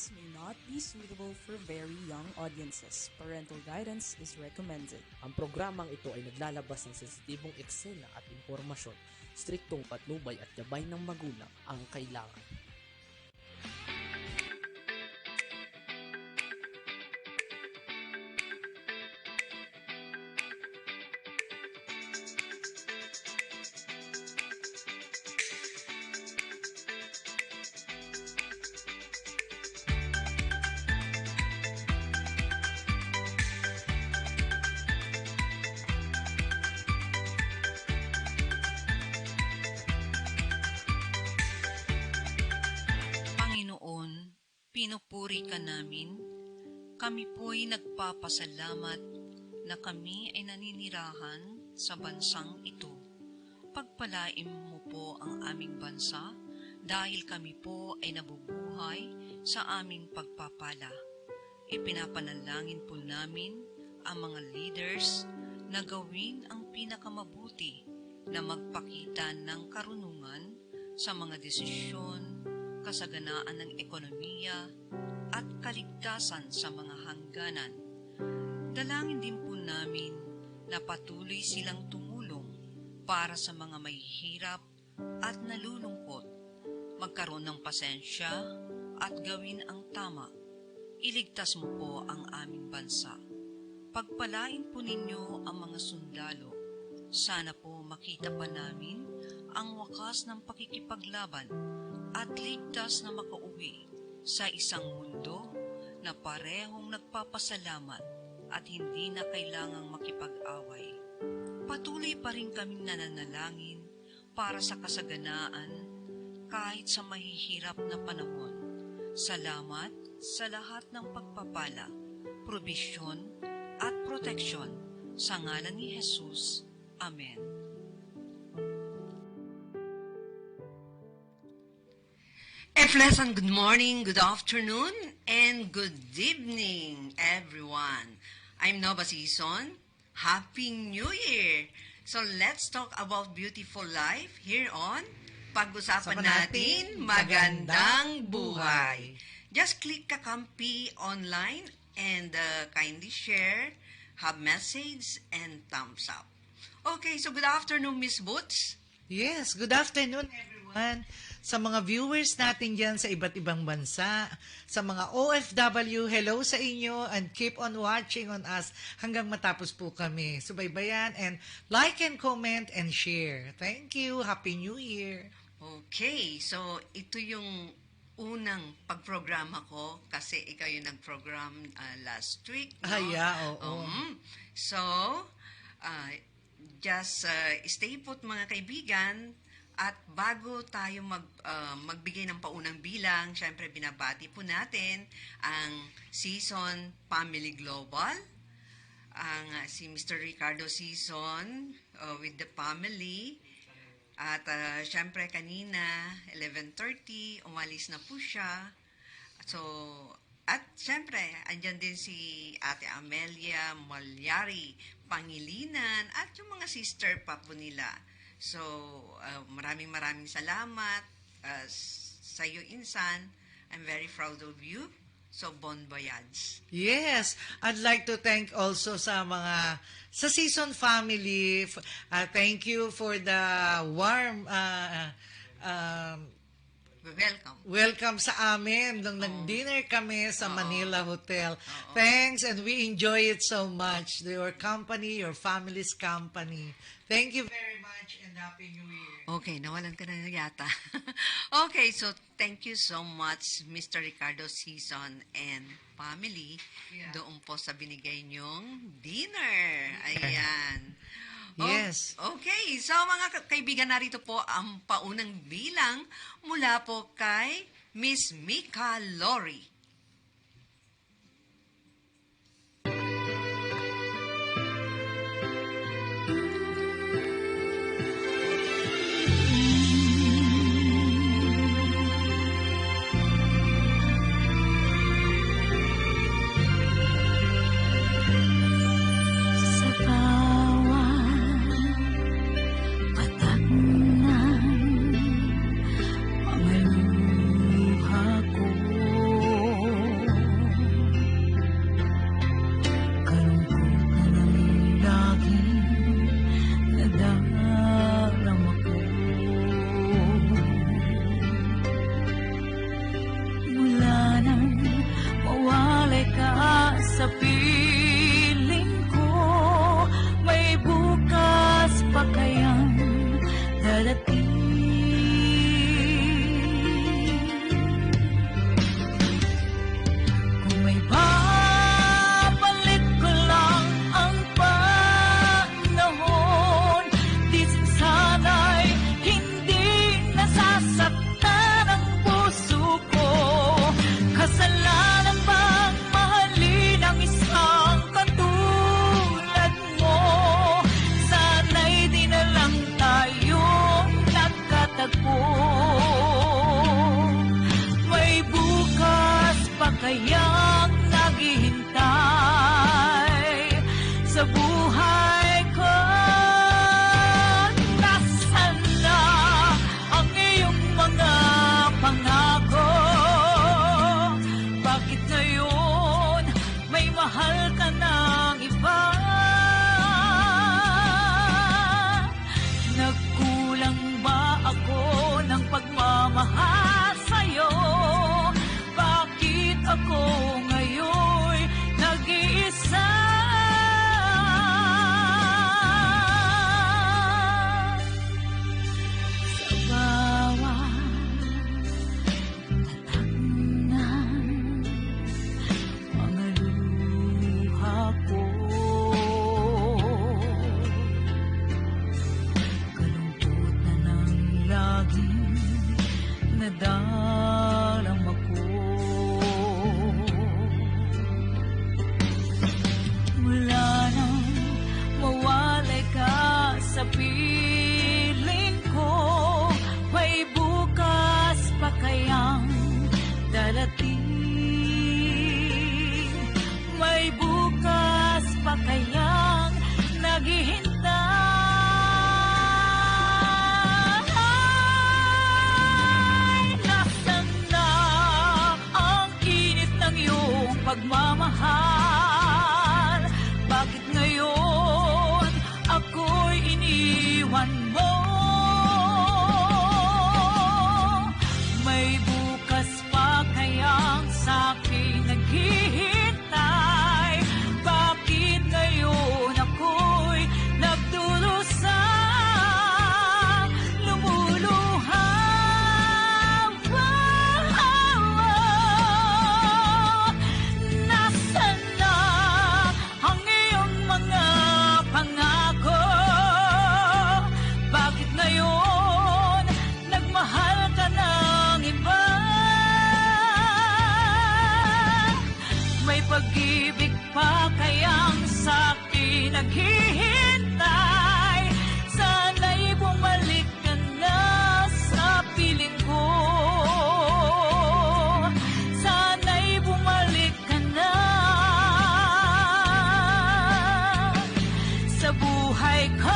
programs may not be suitable for very young audiences. Parental guidance is recommended. Ang programang ito ay naglalabas ng sensitibong eksena at impormasyon. Striktong patnubay at gabay ng magulang ang kailangan. Panginoon, pinupuri ka namin. Kami po'y nagpapasalamat na kami ay naninirahan sa bansang ito. Pagpalain mo po ang aming bansa dahil kami po ay nabubuhay sa aming pagpapala. Ipinapanalangin po namin ang mga leaders na gawin ang pinakamabuti na magpakita ng karunungan sa mga desisyon, kasaganaan ng ekonomiya at kaligtasan sa mga hangganan. Dalangin din po namin na patuloy silang tumulong para sa mga may hirap at nalulungkot, magkaroon ng pasensya at gawin ang tama. Iligtas mo po ang aming bansa. Pagpalain po ninyo ang mga sundalo. Sana po makita pa namin ang wakas ng pakikipaglaban at ligtas na makauwi sa isang mundo na parehong nagpapasalamat at hindi na kailangang makipag-away. Patuloy pa rin kaming nananalangin para sa kasaganaan kahit sa mahihirap na panahon. Salamat sa lahat ng pagpapala, probisyon at proteksyon sa ngalan ni Jesus. Amen. A pleasant good morning, good afternoon, and good evening, everyone. I'm Nova Season. Happy New Year! So let's talk about beautiful life here on Pag-usapan natin Magandang Buhay. Just click Kakampi online and kindly share, have message, and thumbs up. Okay, so good afternoon, Miss Boots. Yes, good afternoon everyone. Sa mga viewers natin dyan sa iba't ibang bansa, sa mga OFW, hello sa inyo and keep on watching on us hanggang matapos po kami. Subaybayan and like and comment and share. Thank you. Happy New Year. Okay, so ito yung unang pagprograma ko kasi ikaw yung nag-program last week. No? Oo. So, just stay put mga kaibigan. At bago tayo magbigay ng paunang bilang, syempre binabati po natin ang Season Family Global, ang si Mr. Ricardo Season with the family. At syempre kanina, 11:30, umalis na po siya. So, at syempre, andyan din si Ate Amelia Malyari Pangilinan at yung mga sister pa po nila. So, maraming salamat sa iyo, Insan. I'm very proud of you. So, bon voyage. Yes, I'd like to thank also sa Season family. Thank you for the warm welcome sa amin nung nag-dinner kami sa Manila Hotel. Thanks, and we enjoy it so much. Your company, your family's company. Thank you very much and Happy New Year. Okay, nawalan ka na yata. Okay, so thank you so much, Mr. Ricardo Season and family, doon po sa binigay niyong dinner. Ayan. Yes. Okay, so mga kaibigan, narito po ang paunang bilang mula po kay Miss Mika Lori. Mga luha ko nasaktan ang puso ko. Kasalanan bang mahalin ang isang katulad mo? Sana'y di na lang tayong nagkatagpo. May bukas pa kayang naghihintay sa buhay ko? Nasaan na ang iyong mga pangako? Bakit ngayon may mahal ka ng iba? Nagkulang ba ako ng pagmamahal sa'yo? Bakit ako ngayon nag-iisa? Sa bawat tatak ng mga luha ko, kalungkot na ng laging nadarama ko. Mula nang mawalay ka sa piling ko, may bukas pa kayang darating? May bukas pa kayang naghihintay? Nasaan na ang init ng iyong pagmamahal? Bakit ngayon ako'y iniwan mo? May bukas pa kayang sa'king naghihintay? Bakit ngayon ako'y nagdurusa, lumuluha? Nasaan na ang iyong mga pangako? Bakit ngayon nagmahal ka ng iba? May pag-ibig pa kayang sa'kin naghihintay? Sana'y bumalik ka na sa piling ko. Sana'y bumalik ka na sa buhay ko.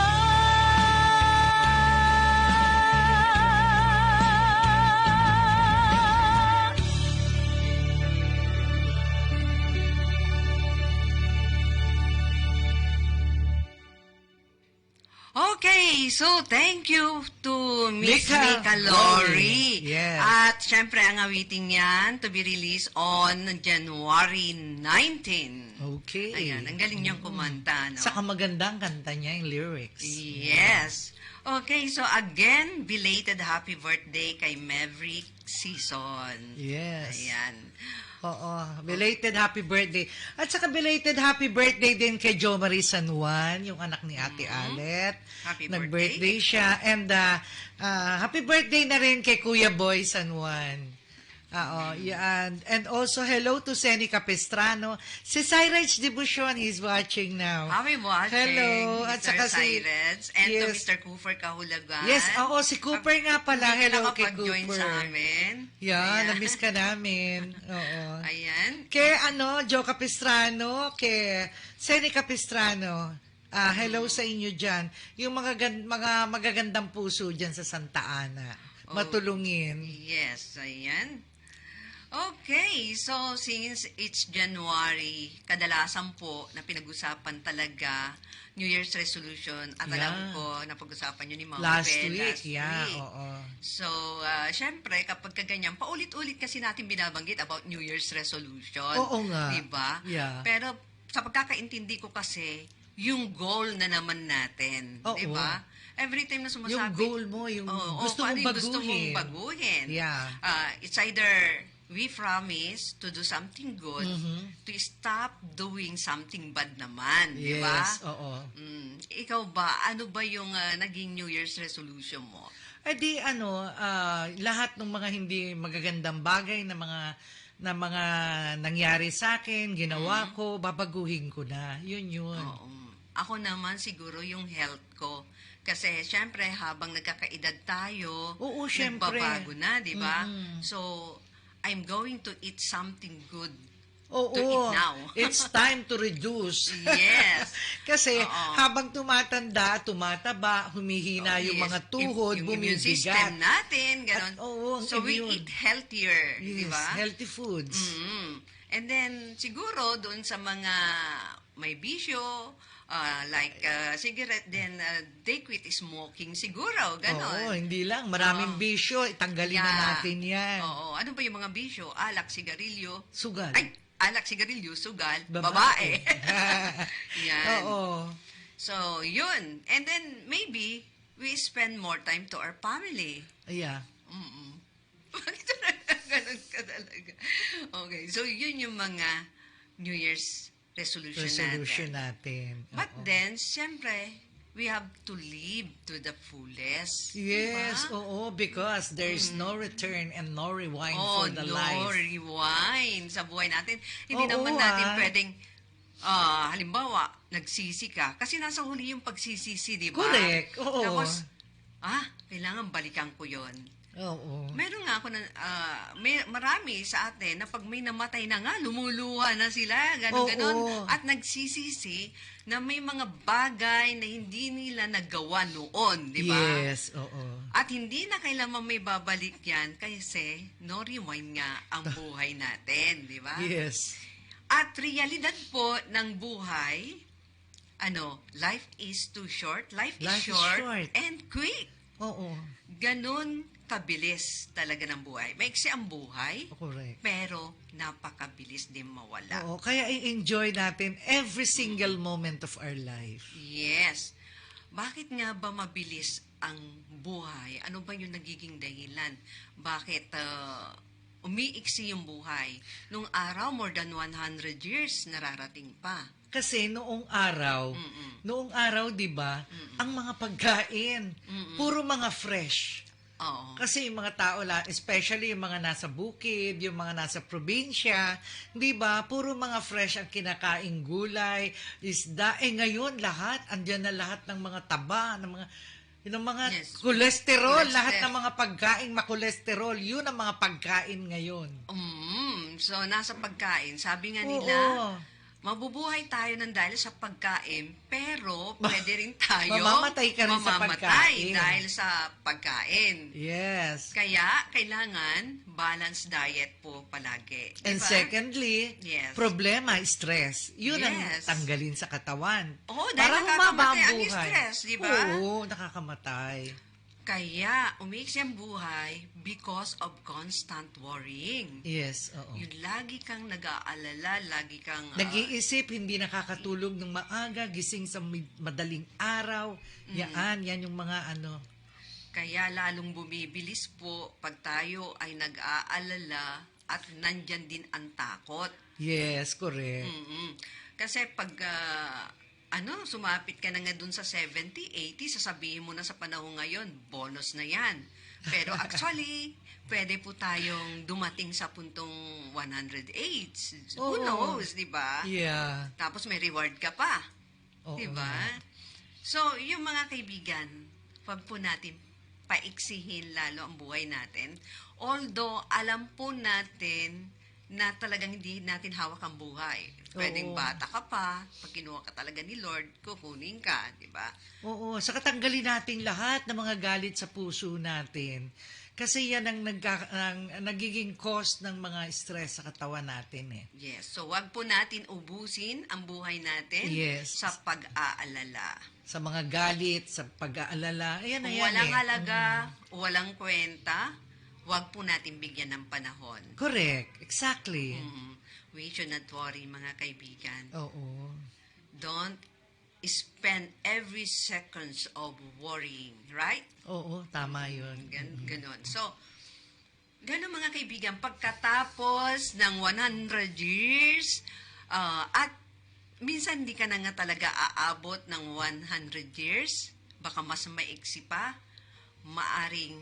Okay, so thank you to Miss Mika Mika Lori. Yes. At syempre, ang awiting yan to be released on January 19. Okay. Ayan, ang galing niyang kumanta, no? Saka magandang kanta niya yung lyrics. Yes. Okay, so again, belated happy birthday kay Maverick Season. Yes. Ayan. Oo. Belated happy birthday. At saka belated happy birthday din kay Jo Marie San Juan, yung anak ni Ate Alet. Happy Nag-birthday siya. And happy birthday na rin kay Kuya Boy San Juan. Oo, yan. And also, hello to Senny Capistrano. Si Cyrus Debution, he's watching now. Happy watching, Hello. Mr. At saka Cyrus. And to yes. Mr. Cooper Kahulagan. Yes, oo, si Cooper nga pala. Hindi Hello kay nakapag-join Cooper. sa amin. Yan, na-miss ka namin. Oo. Ayan. Kay Jo Capistrano, kay Senny Capistrano, hello sa inyo dyan. Yung mga magagandang puso dyan sa Santa Ana. Matulungin. Yes, ayan. Okay, so since it's January, kadalasan po na pinag-usapan talaga New Year's resolution at alam ko na pag-usapan nyo ni Mama Last Bel week, yeah, week. oo. So, syempre, kapag kaganyan, paulit-ulit kasi natin binabanggit about New Year's resolution. Oo nga. Diba? Yeah. Pero sa pagkakaintindi ko kasi, yung goal na naman natin. Oo. Diba? Every time na sumasabi. Yung goal mo, yung gusto paano mong yung baguhin. gusto mong baguhin. Yeah. It's either we promise to do something good, to stop doing something bad naman. Di ba? Yes, oo. Ikaw ba, ano ba yung naging New Year's resolution mo? Lahat ng mga hindi magagandang bagay na mga nangyari sa akin, ginawa ko, babaguhin ko na. Yun. Oo. Ako naman siguro yung health ko. Kasi syempre habang nagkakaedad tayo, Oo, syempre. nagbabago na, di ba? So, I'm going to eat something good Oo, to eat now. it's time to reduce. Yes. Kasi Oo. habang tumatanda, tumataba, humihina yung Yes. mga tuhod, yung immune system bumibigat. natin, ganun. At, oo, ang so, we immune. eat healthier, di Yes, ba? healthy foods. And then, siguro, doon sa mga may bisyo, cigarette, then they quit smoking siguro, Oo, ganon. hindi lang. Maraming Oo. bisyo, itanggalin na natin yan. Oo. Ano ba yung mga bisyo? Alak, sigarilyo. Sugal. Ay, alak, sigarilyo, sugal, Babae. babae. Yan. Oo. So, yun. And then, maybe, we spend more time to our family. Yeah. Bakit ganun ka talaga? Okay, so yun yung mga New Year's resolution natin. natin. But Oo. then, siyempre, we have to live to the fullest. Yes, diba? oo, because there's no return and no rewind Oh, for the no life. rewind sa buhay natin. Hindi Oo, naman natin ah. pwedeng, halimbawa, nagsisi ka. Kasi nasa huli yung pagsisisi, di ba? Correct, oo. Tapos, kailangan balikan ko yon. Oo. Meron nga ako marami sa atin na pag may namatay na nga, lumuluha na sila, ganon. Oo. At nagsisisi na may mga bagay na hindi nila nagawa noon, di ba? Yes, oo. At hindi na kailanman may babalik yan kasi no rewind nga ang buhay natin, di ba? Yes. At realidad po ng buhay, life is too short, life is Life is short short. and quick. Oo. Ganon kabilis talaga ng buhay. Maiksi ang buhay, Correct. pero napakabilis din mawala. Oo, kaya i-enjoy natin every single moment of our life. Yes. Bakit nga ba mabilis ang buhay? Ano ba yung nagiging dahilan? Bakit umiiksi yung buhay? Nung araw, more than 100 years, nararating pa. Kasi noong araw, 'di ba, ang mga pagkain, puro mga fresh. Oo. Kasi yung mga tao, especially yung mga nasa bukid, yung mga nasa probinsya, di ba, puro mga fresh ang kinakaing gulay, isda. Ngayon, andyan na lahat ng mga taba, ng mga Yes. cholesterol, Cholesterol. lahat ng mga pagkain makolesterol, yun ang mga pagkain ngayon. So, nasa pagkain. Sabi nga nila, mabubuhay tayo ng dahil sa pagkain, pero pwede rin tayo Mamamatay ka rin sa pagkain. dahil sa pagkain. Yes. Kaya, kailangan balanced diet po palagi. And Diba? secondly, Yes. problema, stress. Yun ang Yes. tanggalin sa katawan. Oo, dahil Para nakakamatay humaba ang buhay. stress, di ba? Oo, nakakamatay. Kaya, umiiksi ang buhay because of constant worrying. Yes, oo. Yung lagi kang nag-aalala, lagi kang... Nag-iisip, hindi nakakatulog ng maaga, gising sa madaling araw. Yan yung mga Kaya lalong bumibilis po pag tayo ay nag-aalala at nandyan din ang takot. Yes, correct. Kasi pag sumapit ka na nga dun sa 70, 80, sasabihin mo na sa panahon ngayon, bonus na yan. Pero actually, pwede po tayong dumating sa puntong 108. Who Oo. knows, di ba? Yeah. Tapos may reward ka pa. Oo Di ba? nga. So, yung mga kaibigan, wag po natin paiksihin lalo ang buhay natin. Although, alam po natin na talagang hindi natin hawak ang buhay. Pwedeng Oo. bata ka pa, pag kinuha ka talaga ni Lord, kukunin ka, di ba? Oo, saka tanggalin natin lahat ng mga galit sa puso natin. Kasi yan ang nagiging cause ng mga stress sa katawan natin eh. Yes. So, wag po natin ubusin ang buhay natin Yes. sa pag-aalala. Sa mga galit, sa pag-aalala. Ayan na Kung yan walang eh. halaga, walang kwenta, wag po natin bigyan ng panahon. Correct. Exactly. We should not worry, mga kaibigan. Oo. Don't spend every seconds of worrying, right? Oo, tama yun. Ganon. So, ganon mga kaibigan, pagkatapos ng 100 years, at minsan hindi ka na nga talaga aabot ng 100 years, baka mas maiksi pa, maaring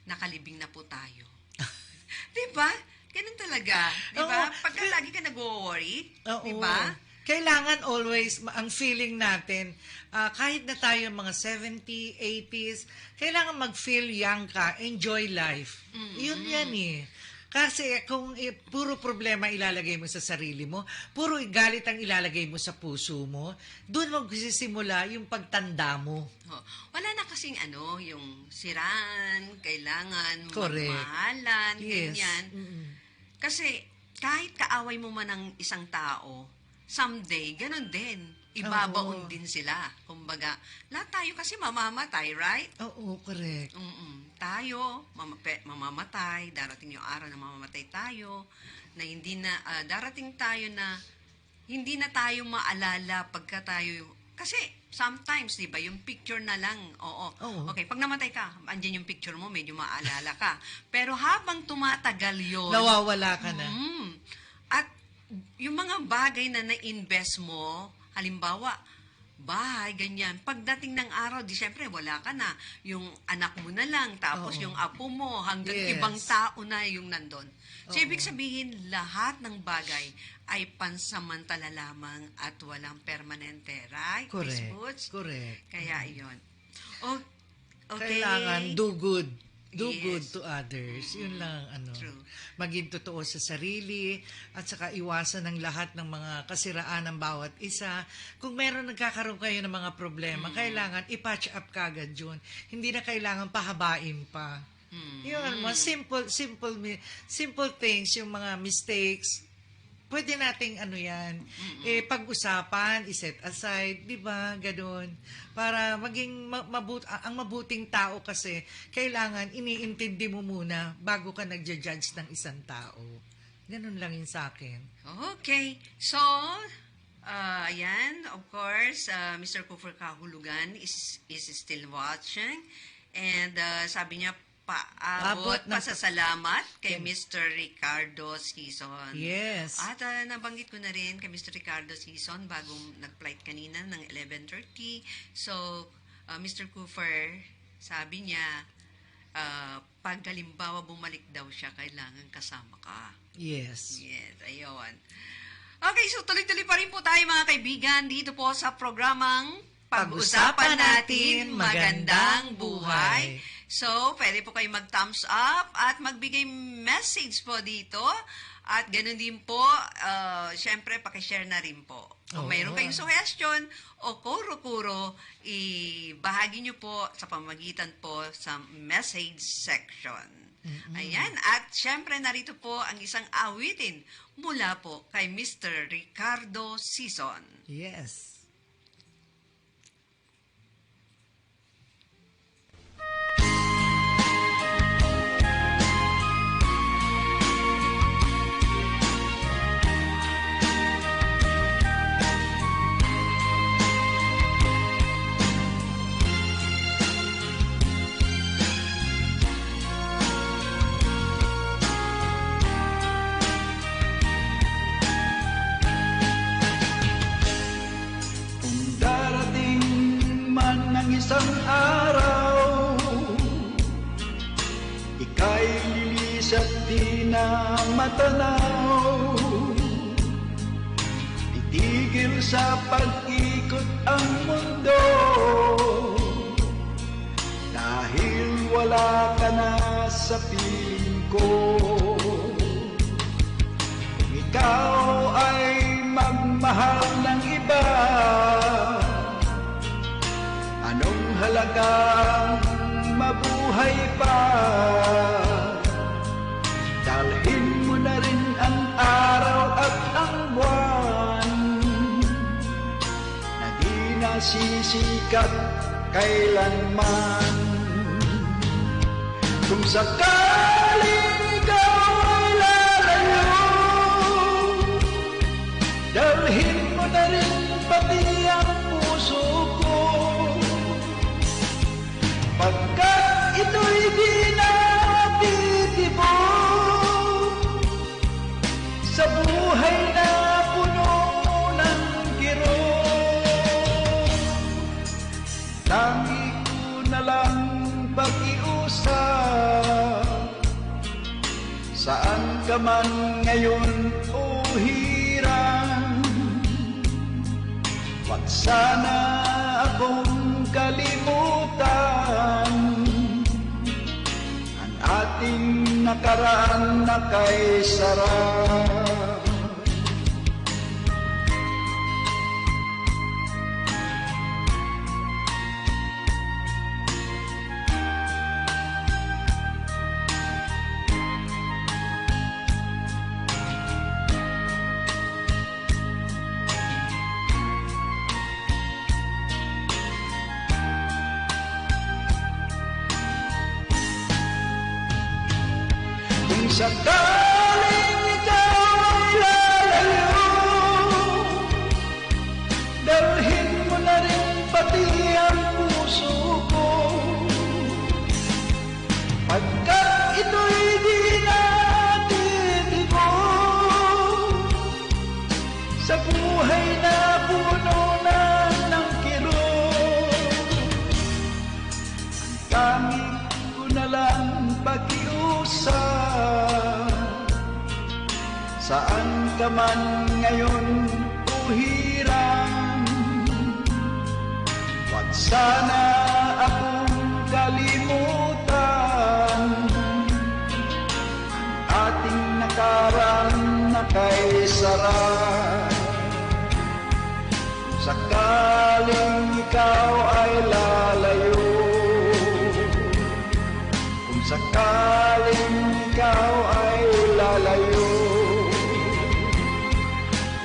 nakalibing na po tayo. Di ba? Ganun talaga. Di ba? Oo. Pagka lagi ka nag-worry, Oo. di ba? Kailangan always, ang feeling natin, kahit na tayo mga 70, 80s, kailangan mag-feel young ka, enjoy life. Yun yan eh. Kasi kung puro problema ilalagay mo sa sarili mo, puro galit ang ilalagay mo sa puso mo, doon magsisimula yung pagtanda mo. Oh, wala na kasing yung siraan, kailangan, Correct. magmahalan, Yes. ganyan. Kasi kahit kaaway mo man ng isang tao, someday, ganun din. Ibabaon Oo. din sila. Kumbaga, lahat tayo kasi mamamatay, right? Oo, correct. Tayo, mamamatay. Darating yung araw na mamamatay tayo. Na hindi na, darating tayo na hindi na tayo maalala pagka tayo, kasi sometimes, di ba, yung picture na lang, oo. Okay, pag namatay ka, andyan yung picture mo, medyo maalala ka. Pero habang tumatagal yun, Nawawala ka na. at yung mga bagay na na-invest mo, halimbawa, bahay, ganyan. Pagdating ng araw, di syempre, wala ka na. Yung anak mo na lang, tapos yung apo mo, hanggang Yes. ibang tao na yung nandun. So, ibig sabihin, lahat ng bagay ay pansamantala lamang at walang permanente, right? Miss Correct. Boots? Correct. Kaya yun. Okay. Kailangan do good. Do Yes. good to others. Yun lang ang True. Maging totoo sa sarili at saka iwasan ng lahat ng mga kasiraan ng bawat isa. Kung meron nagkakaroon kayo ng mga problema, kailangan i-patch up kagad yun. Hindi na kailangan pahabain pa. Yun, mga simple things, yung mga mistakes, pwede nating pag-usapan, i-set aside, di ba? Ganun. Para maging ang mabuting tao kasi, kailangan iniintindi mo muna bago ka nagja-judge ng isang tao. Ganun lang yun sa akin. Okay. So, ayan, of course, Mr. Kufur Kahulugan is still watching. And sabi niya, paabot Abot ng pasasalamat kay Mr. Ricardo Sison. Yes. At nabanggit ko na rin kay Mr. Ricardo Sison bagong nag-flight kanina ng 11:30. So, Mr. Cooper, sabi niya, pag halimbawa bumalik daw siya, kailangan kasama ka. Yes. Yes, ayun. Okay, so tuloy-tuloy pa rin po tayo mga kaibigan dito po sa programang Pag-usapan natin Magandang Buhay. So, pwede po kayo mag-thumbs up at magbigay message po dito. At ganun din po, syempre, pakishare na rin po. Kung mayroon kayong suggestion o kuro-kuro, ibahagi nyo po sa pamagitan po sa message section. Ayan. At syempre, narito po ang isang awitin mula po kay Mr. Ricardo Sison. Yes. Isang araw, ika'y lilis at di na matanaw. Titigil sa pag-ikot ang mundo, dahil wala ka na sa piling ko. Kung ikaw ay magmahal ng iba, anong halagang mabuhay pa? Dalhin mo na rin ang araw at ang buwan na di nasisikat kailanman. Kung sakaling ikaw ay lalayo, dalhin mo na rin pati ang puso ko. Pagkat ito'y di na titibok sa buhay na puno ng kirot. Tangi ko na lang pag-iuwi Saan ka man ngayon o hirang, wag sana akong kalimutan ang ating nakaraan na kay sarap. Kung sakaling ikaw ay lalayo, dalhin mo na rin pati ang puso ko, pagkat ito'y di natin ibo sa buhay na puno na ng kirot. Ang tanging ko na lang pakiusap, saan ka man ngayon o hirang, wag sana akong kalimutan ang ating nakaraan na kay sarap. Sakaling ikaw ay lalayo, kung sakaling ikaw ay lalayo,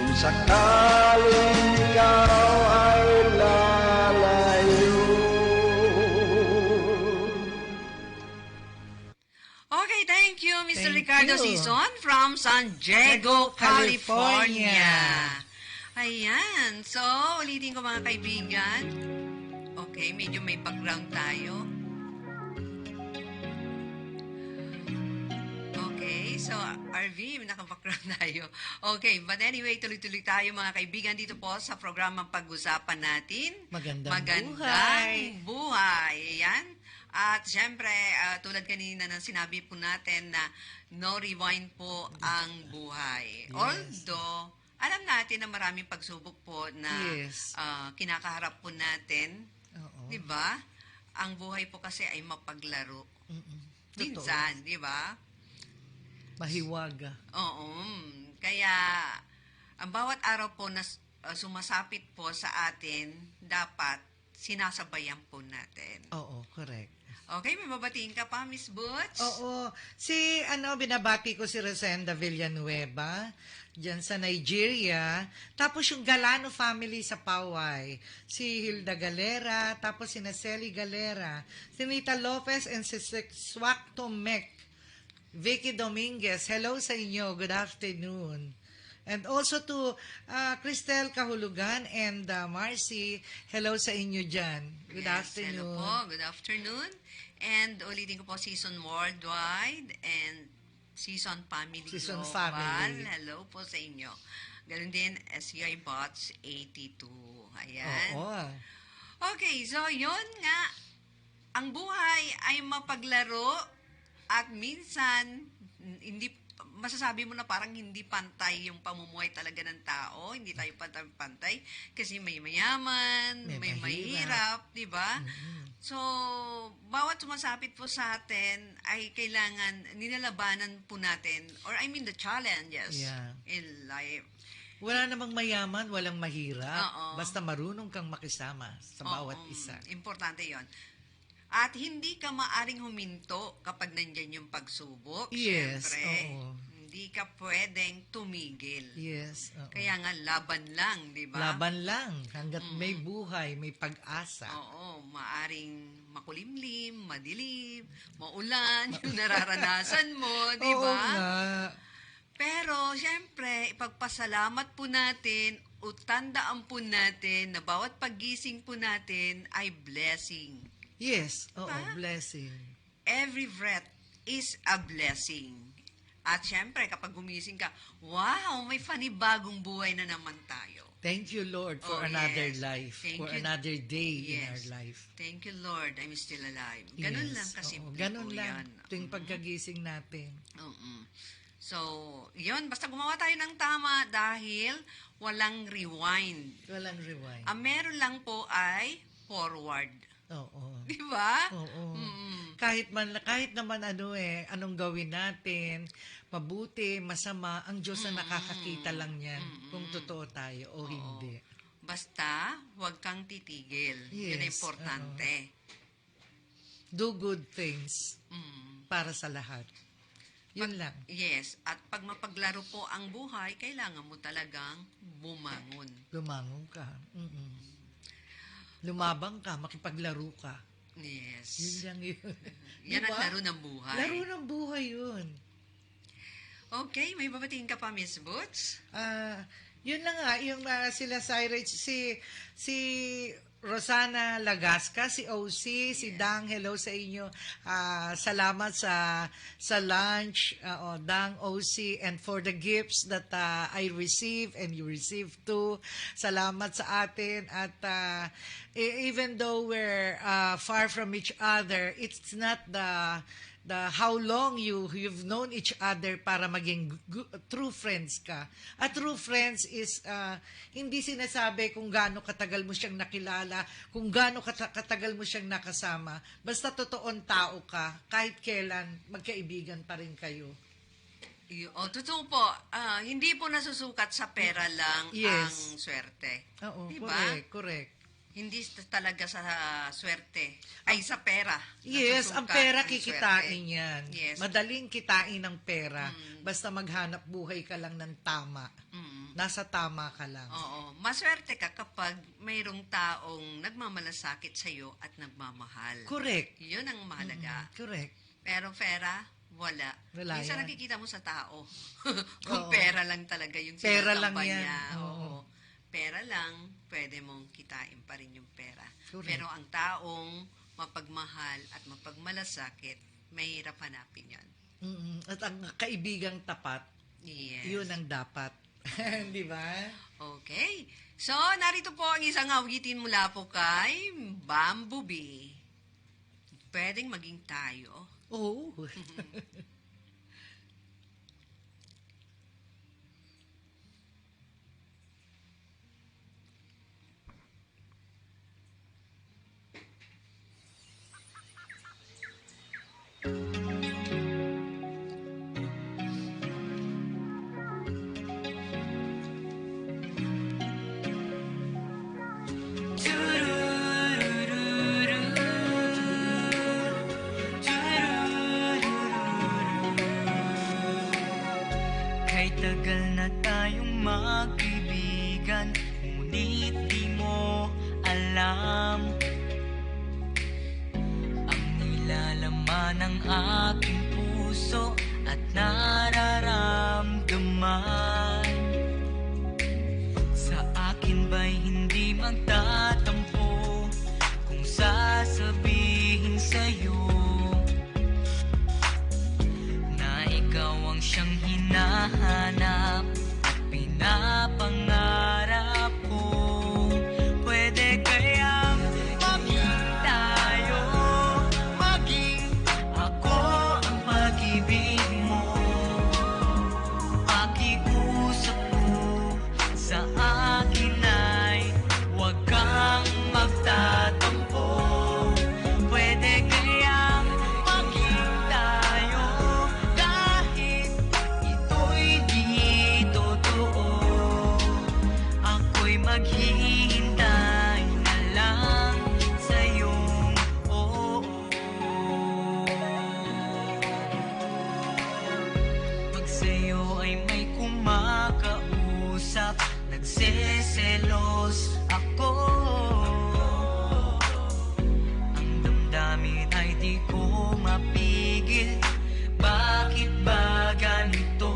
kung sakaling ikaw ay lalayo. Okay, thank you, Mr. Thank Ricardo you. Sison from San Diego, California. California. Ayan. So, ulitin ko mga kaibigan. Okay, medyo may background tayo. Okay, so RV, naka-background tayo. Okay, but anyway, tuloy-tuloy tayo mga kaibigan dito po sa programang pag-usapan natin. Magandang buhay. Ayan. At syempre, tulad kanina na sinabi po natin na no rewind po ang buhay. Yes. Although, alam natin na maraming pagsubok po na Yes. kinakaharap po natin. Oo. Di ba? Ang buhay po kasi ay mapaglaro. Mm-mm. Minsan, di ba? Mahiwaga. Oo. Kaya, ang bawat araw po na sumasapit po sa atin, dapat sinasabayan po natin. Oo, correct. Okay, may babatiin ka pa, Miss Butch? Oo. Binabati ko si Rosenda Villanueva, dyan sa Nigeria. Tapos yung Galano family sa Poway. Si Hilda Galera, tapos si Naceli Galera, si Nita Lopez, and si Swakto Mek. Vicky Dominguez, hello sa inyo. Good afternoon. And also to Cristel Kahulugan and Marcy, hello sa inyo dyan. Good afternoon. Hello po, good afternoon. And ulitin ko po, Season Worldwide and Season Family Season Global. Family. Hello po sa inyo. Ganun din, SCI Bots 82. Ayan. Oo. Okay, so yun nga. Ang buhay ay mapaglaro at minsan, hindi masasabi mo na parang hindi pantay yung pamumuhay talaga ng tao. Hindi tayo pantay-pantay kasi may mayaman, may mahirap, di ba? Mm-hmm. So, bawat sumasapit po sa atin ay kailangan nilalabanan po natin, or I mean the challenges in life. Wala namang mayaman, walang mahirap. Oo. Basta marunong kang makisama sa bawat isa. Importante yon. At hindi ka maaring huminto kapag nandyan yung pagsubok. Yes, Siyempre, oo. hindi ka pwedeng tumigil. Yes. Oo. Kaya nga, laban lang, di ba? Laban lang. Hanggat may buhay, may pag-asa. Oo, maaring makulimlim, madilim, maulan, yung nararanasan mo, di Oo ba? nga. Pero, syempre, ipagpasalamat po natin, o tandaan po natin na bawat paggising po natin ay blessing. Yes. Oo, Diba? blessing. Every breath is a blessing. At syempre, kapag gumising ka, wow, may panibagong buhay na naman tayo. Thank you, Lord, for Oh, another yes. life, Thank for you. another day in Yes. our life. Thank you, Lord, I'm still alive. Ganun Yes, lang kasimple oo, ganun po lang. yan. Tuwing pagkagising natin. So, yun, basta gumawa tayo ng tama dahil walang rewind. Walang rewind. Ang meron lang po ay forward. Oo. Di ba? Oo. Kahit naman anong gawin natin, mabuti, masama, ang Diyos na nakakakita lang yan kung totoo tayo o hindi. Basta, huwag kang titigil. Yun ang Yes, importante. Do good things Mm. para sa lahat. Yun lang. Yes, at pag mapaglaro po ang buhay, kailangan mo talagang bumangon. Lumangon ka. Lumabang ka, makipaglaro ka. Yes. Yun lang yun. Yan ang Diba? laro ng buhay. Laro ng buhay yun. Okay, may babatiin ka pa, Miss Boots? Yun na nga, yung sila Cyrus, si Rosana Lagasca, si OC, si Dang, hello sa inyo. Salamat sa lunch, Dang, OC, and for the gifts that I receive and you receive too. Salamat sa atin. At even though we're far from each other, it's not the how long you've known each other para maging true friends ka. A true friends is hindi sinasabi kung gaano katagal mo siyang nakilala, kung gaano katagal mo siyang nakasama. Basta totoong tao ka, kahit kailan magkaibigan pa rin kayo. Totoo po. Hindi po nasusukat sa pera lang Yes. ang swerte. Oo, Diba? correct. Hindi talaga sa swerte. Ay, sa pera. Yes, ang Nasusukat pera ang kikitain swerte. yan. Yes. Madaling kitain ng pera. Basta maghanap buhay ka lang ng tama. Nasa tama ka lang. Oo. Maswerte ka kapag mayroong taong nagmamalasakit sa'yo at nagmamahal. Correct. Yun ang mahalaga. Correct. Pero pera, wala. Wala Minsan yan. nakikita mo sa tao. Kung Oo. pera lang talaga yung Pera lang sinasamba yan. niya. Oo. Pera lang, pwede mong kitain pa rin yung pera. Correct. Pero ang taong mapagmahal at mapagmalasakit, mahirap hanapin yan. At ang kaibigang tapat, Yes. yun ang dapat. Di ba? Okay. So, narito po ang isang awitin mula po kay Bumblebee. Pwedeng maging tayo. Oo. Kahit tagal na tayong magkaibigan, ngunit di mo alam ang nilalaman ng aking puso at nararamdaman. Sa akin ba'y hindi magtatampo kung sasabihin sa'yo na ikaw ang siyang hinahanap at pinapangarap ko. Pwede kayang maging tayo, maging ako ang pag-ibig mo. Pakiusap mo sa akin ay huwag kang magtatampo. Pwede kayang maging tayo kahit ito'y di totoo. Ako'y maghihintay na lang sa iyong oo. Pag sa'yo ay may kumakausap, nagseselos ako. Ang damdamin ay di ko mapigil. Bakit ba ganito?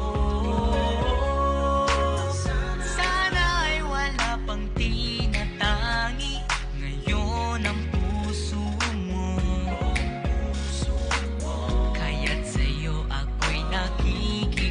Sana ay wala pang tinatangi ngayon ang puso mo. Kaya't sa'yo ako'y nakikita.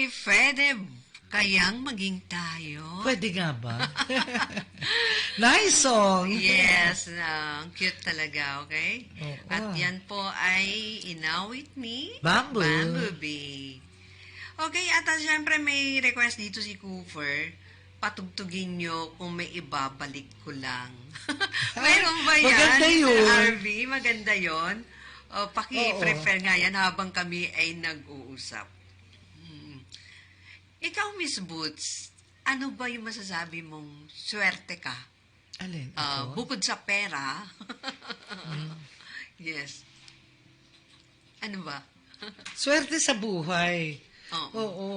pwede kayang maging tayo? Pwede nga ba? Nice song! Yes, ang cute talaga, okay? Oo. At yan po ay inawit ni Bamboo. Bumblebee. Okay, at syempre may request dito si Cooper. Patugtugin nyo kung may ibabalik ko lang. Mayroon ba yan? Maganda yun. RV, maganda yun. Paki-prefer nga yan habang kami ay nag-uusap. Ikaw, Miss Boots, ano ba yung masasabi mong swerte ka? Alin? Ako? Bukod sa pera. Yes. Ano ba? Swerte sa buhay. Oo. Oo.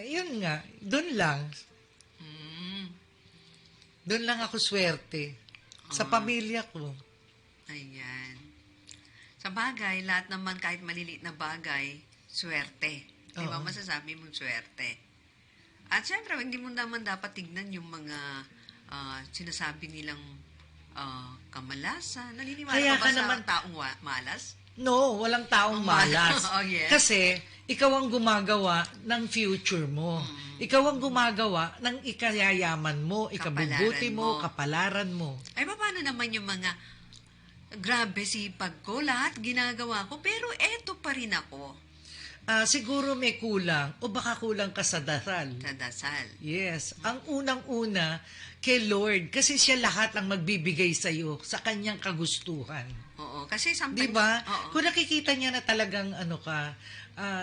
Yun nga. Doon lang. Doon lang ako swerte. Sa pamilya ko. Ayan. Sa bagay, lahat naman kahit maliliit na bagay, swerte. Di ba Oo. masasabi mong swerte? At syempre, hindi mo naman dapat tignan yung mga sinasabi nilang kamalasan. Naniniwala Kaya ka ba ka sa naman taong malas? No, walang taong malas. Oh, yes. Kasi, ikaw ang gumagawa ng future mo. Ikaw ang gumagawa ng ikayayaman mo, ikabubuti mo, kapalaran mo. Ay, paano naman yung mga, grabe sipag ko, lahat ginagawa ko, pero eto pa rin ako Siguro may kulang o baka kulang ka sa dasal. sa dasal. Yes. Ang unang-una kay Lord kasi siya lahat ang magbibigay sa iyo sa kanyang kagustuhan. Oo, kasi sometimes... 'Di ba? Oo. Kung nakikita niya na talagang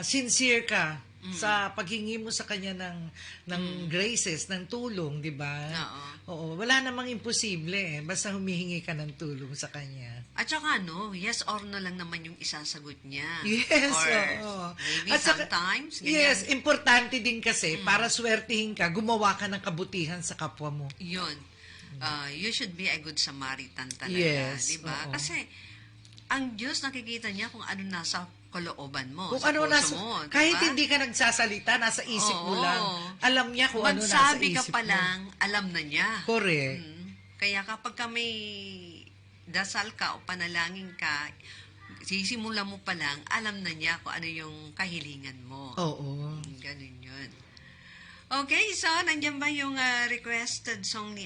sincere ka sa paghingi mo sa kanya ng graces, ng tulong, 'di ba? Oo, wala namang imposible basta humihingi ka ng tulong sa kanya. At saka yes or no lang naman yung isasagot niya. Yes, Or oo. maybe At saka- sometimes, ganyan. Yes, importante din kasi para swertihin ka, gumawa ka ng kabutihan sa kapwa mo. Yun. You should be a good Samaritan talaga. Yes, Diba? oo. Kasi, ang Diyos nakikita niya kung ano nasa kalooban mo. Kung sa ano puso nasa, mo. Diba? kahit hindi ka nagsasalita, nasa isip mo Oo. lang, alam niya kung ano nasa Magsabi isip ka pa mo. lang, alam na niya. Correct. Kaya kapag ka may dasal ka o panalangin ka, sisimula mo pa lang, alam na niya kung ano yung kahilingan mo. Oo. Ganun yun. Okay, so nandiyan ba yung requested song ni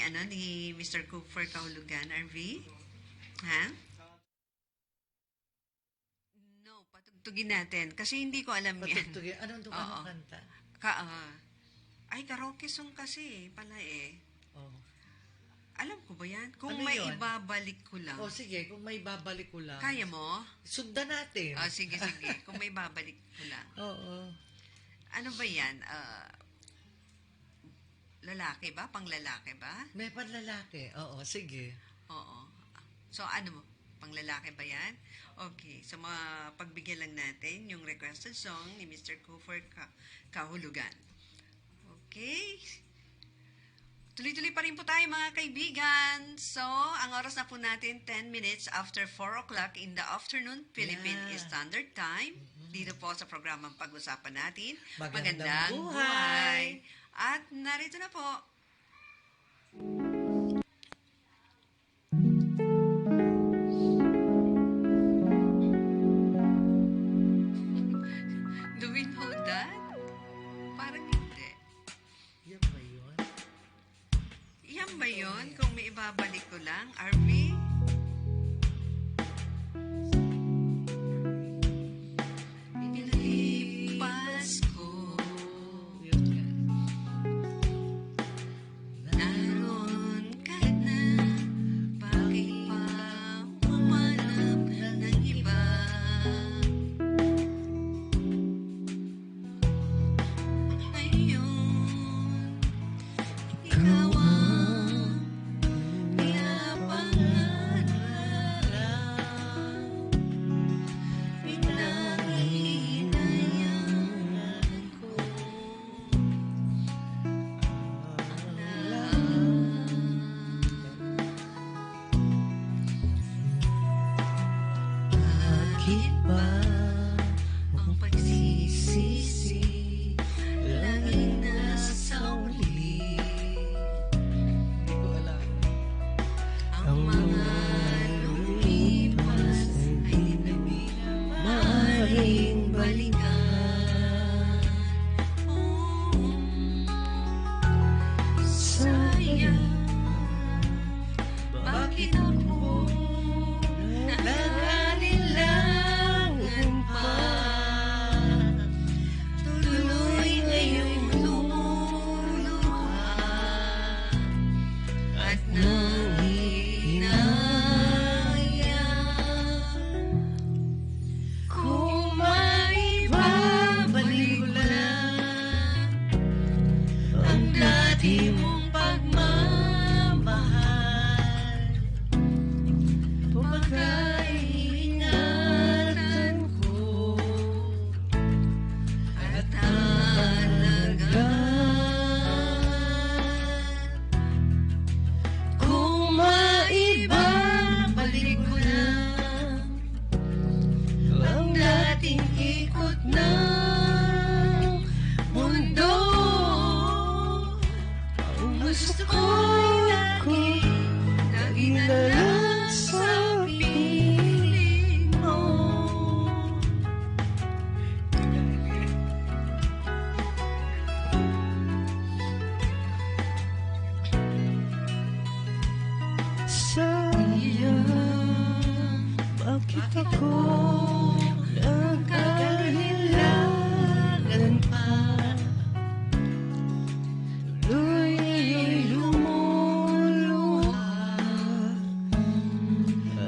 Mr. Cooper Kahulugan, RV? Ha? No, patugtugin natin. Kasi hindi ko alam yan. Patugtugin. Anong doon Oo. kanta? Ay, karaoke song kasi pala eh. Oh. Alam ko ba yan? Kung Ano may yun? ibabalik ko lang. Oh, sige, kung may babalik ko lang. Kaya mo? Sundan natin. Sige. Kung may babalik ko lang. Oo. Ano ba yan? Lalaki ba? Panglalaki ba? May panlalaki. Oo, sige. Oo. So, panglalaki ba yan? Okay. So, pagbigyan lang natin yung requested song ni Mr. Cooper Kahulugan. Okay. Tuloy-tuloy pa rin po tayo mga kaibigan. So, ang oras na po natin 10 minutes after 4 o'clock in the afternoon, Philippine Standard Time. Dito po sa programang pag-usapan natin. Magandang buhay. At narito na po. Do we know that? Parang hindi. Yan ba yun? Yan ba yun? Kung may ibabalik ko lang, RV? Pinalipas ko, Yun nga. naroon ka na, bakit pa umanap ng iba? Ngayon, ikaw ang pinapangarap. gusto ko'y lagi na lang sa piling mo. Sayang, bakit ako nagkailangan pa? Tuloy lumuluha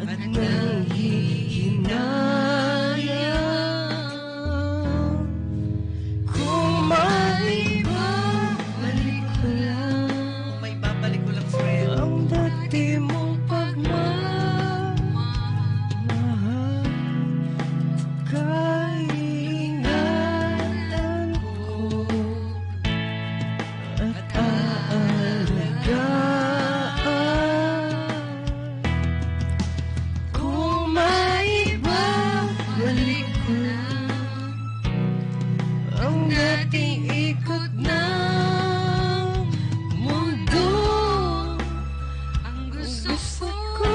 at nanghihinayang. Kung maibabalik ko lang May babalik ko lang, friend. ang dati mong pagmamahal, kaingatan ko at aalagaan. Kung maibabalik ko lang ang dating ikot ng mundo, ang gusto ko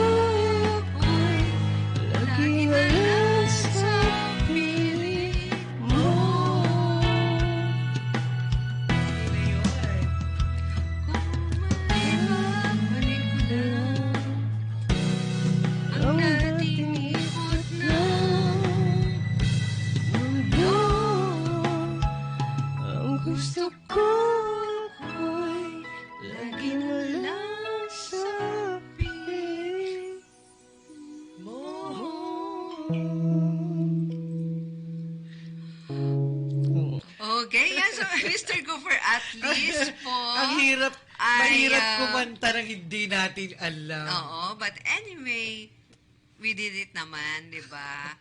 ay lagi na lang sa piling mo. Kung maibabalik ko lang ang dating ikot ng mundo, ang gusto ko ay lagi na lang sa piling mo. Okay, yan. So, Mr. Cooper, at least po. Ang hirap, ay, mahirap kumanta ng hindi natin alam. Oo, but anyway, we did it naman, di ba?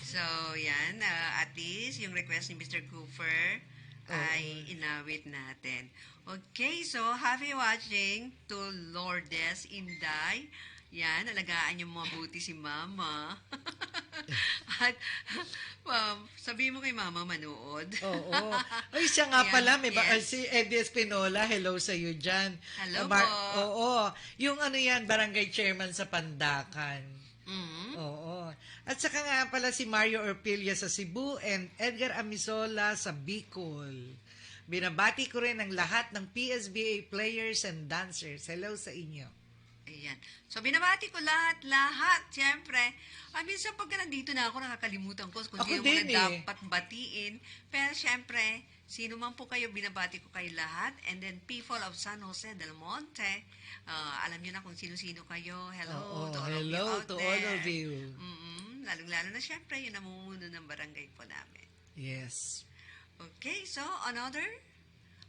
So, yan. At least, yung request ni Mr. Cooper ay inawit natin. Okay, so happy watching to Lourdes Inday. Yan, alagaan niyo mabuti si Mama. At sabihin mo kay Mama manood. Oo. Ay, siya nga Yan, pala, may yes. si Eddie Espinola, hello sa iyo dyan. Hello Mar- po. Oo. Yung ano yan, barangay chairman sa Pandakan. Mhm. Oo. At saka nga pala si Mario Orpilla sa Cebu and Edgar Amisola sa Bicol. Binabati ko rin ang lahat ng PSBA players and dancers. Hello sa inyo. Ayan. So, binabati ko lahat. Siyempre, minsan pagka nandito na ako, nakakalimutan ko kung Ako sino din mga dapat batiin. Pero siyempre, sino man po kayo, binabati ko kayo lahat. And then, people of San Jose del Monte, alam niyo na kung sino-sino kayo. Hello Oo, to all hello of you out to there. all of you. Lalong-lalo na siyempre, yung namumuno ng barangay po namin. Yes. Okay, so, another?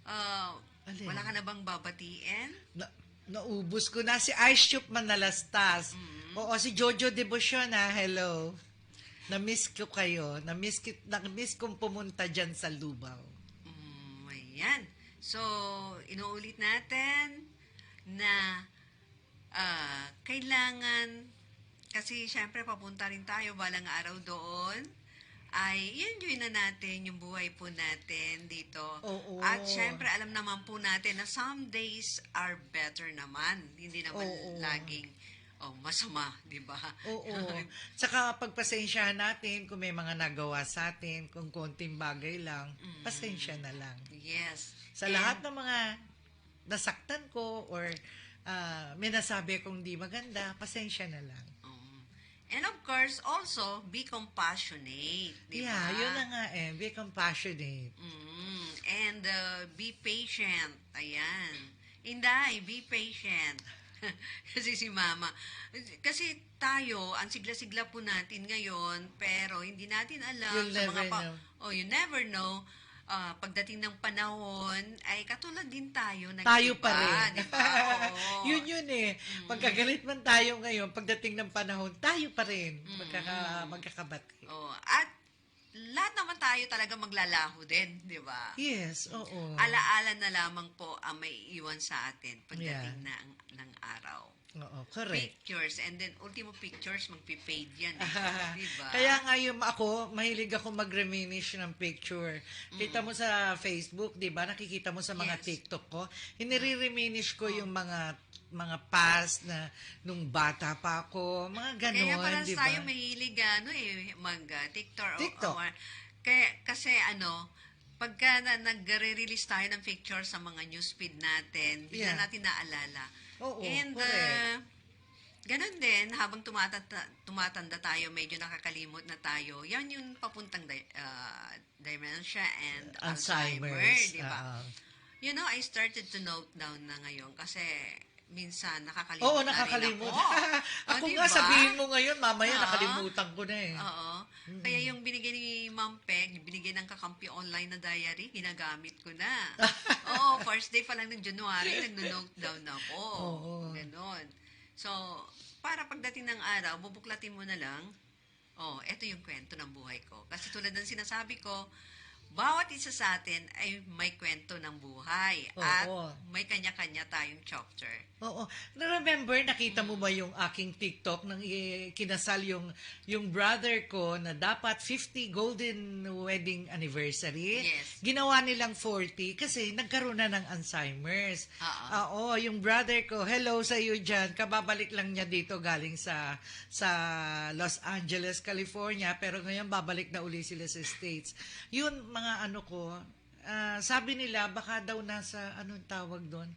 Alin? Wala ka na bang babatiin? Naubos ko na si Ice Chup Manalastas. Oo, si Jojo Devotion hello. Na-miss ko kayo. Na-miss kong pumunta dyan sa Lubao. Ayan. So, inuulit natin na kailangan, kasi syempre papunta rin tayo balang araw doon, ay i-enjoy na natin yung buhay po natin dito. Oo. At syempre, alam naman po natin na some days are better naman. Hindi naman Oo. laging masama, di ba? Oo. Saka pagpasensyahan natin kung may mga nagawa sa atin, kung konting bagay lang, pasensya na lang. Yes. Sa lahat ng mga nasaktan ko or may nasabi kong di maganda, pasensya na lang. And of course, also, be compassionate. Di ba? Yeah, yun na nga be compassionate. And be patient. Ayan. Inday, be patient. Kasi si Mama. Kasi tayo, ang sigla-sigla po natin ngayon, pero hindi natin alam You'll never know. You never know. Pagdating ng panahon, ay katulad din tayo ng Tayo iba, pa rin. di ba? Oo. Yun Pagkagalit man tayo ngayon, pagdating ng panahon, tayo pa rin. Magkakabati. At lahat naman tayo talaga maglalaho din, di ba? Yes, oo. Alaala na lamang po ang may iwan sa atin pagdating Yeah. ng araw. Oo, correct. pictures. And then, ultimo pictures, magpipaid yan. Diba? Kaya ngayon ako, mahilig ako mag-reminish ng picture. Kita mo sa Facebook, di ba? Nakikita mo sa mga Yes. TikTok ko. Hinire-reminish ko yung mga past na nung bata pa ako. Mga ganon, Kaya parang di ba? tayo mahilig mag-TikTok. TikTok. Kasi pagka nagre-release tayo ng picture sa mga newsfeed natin, bigla Yeah. natin naalala. Oo, And correct. ganun din, habang tumatanda tayo, medyo nakakalimot na tayo, yan yung papuntang dementia and Alzheimer's, di ba? Oo. I started to note down na ngayon kasi minsan nakakalimot Oo, na nakakalimot. rin ako. Ako Diba? nga, sabihin mo ngayon, mamaya Oo. nakalimutan ko na eh. Oo. Kaya yung binigay ni Ma'am Peg, binigay ng Kakampi Online na diary, ginagamit ko na. Oo, first day pa lang ng January, nagno-note down ako. Oo. Ganon. So, para pagdating ng araw, bubuklatin mo na lang, eto yung kwento ng buhay ko. Kasi tulad ng sinasabi ko, bawat isa sa atin ay may kwento ng buhay. Oo. At may kanya-kanya tayong chapter. Oo. Na-remember, nakita mo ba yung aking TikTok nang kinasal yung brother ko na dapat 50 golden wedding anniversary? Yes. Ginawa nilang 40 kasi nagkaroon na ng Alzheimer's. Oo, yung brother ko, hello sa iyo dyan. Kababalik lang niya dito galing sa Los Angeles, California. Pero ngayon babalik na uli sila sa States. Yun, mga sabi nila, baka daw nasa, anong tawag doon?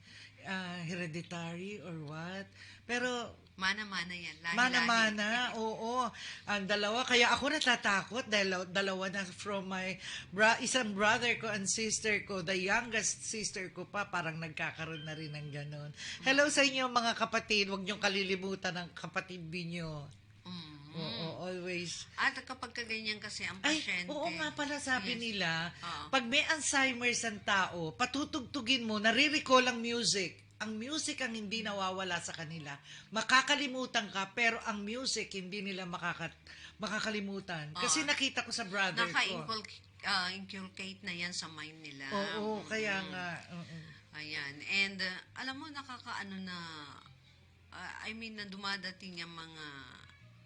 Hereditary or what? Pero Mana-mana yan. Lahi-lahi. mana-mana, oo. Ang dalawa, kaya ako natatakot dahil dalawa na from my isang brother ko and sister ko, the youngest sister ko pa, parang nagkakaroon na rin ng ganon. Hello sa inyo mga kapatid, huwag niyong kalilimutan ang kapatid ninyo. Oo, always. At kapag kaganyan kasi ang Ay, pasyente. oo nga pala sabi Yes. nila, Oo. pag may Alzheimer's ang tao, patutugtugin mo, nare-recall ang music. Ang music ang hindi nawawala sa kanila. Makakalimutan ka, pero ang music hindi nila makakalimutan. Kasi nakita ko sa brother ko. Inculcate na yan sa mind nila. Oo, kaya nga. Oo. Ayan. And alam mo, nakakaano na, na dumadating yung mga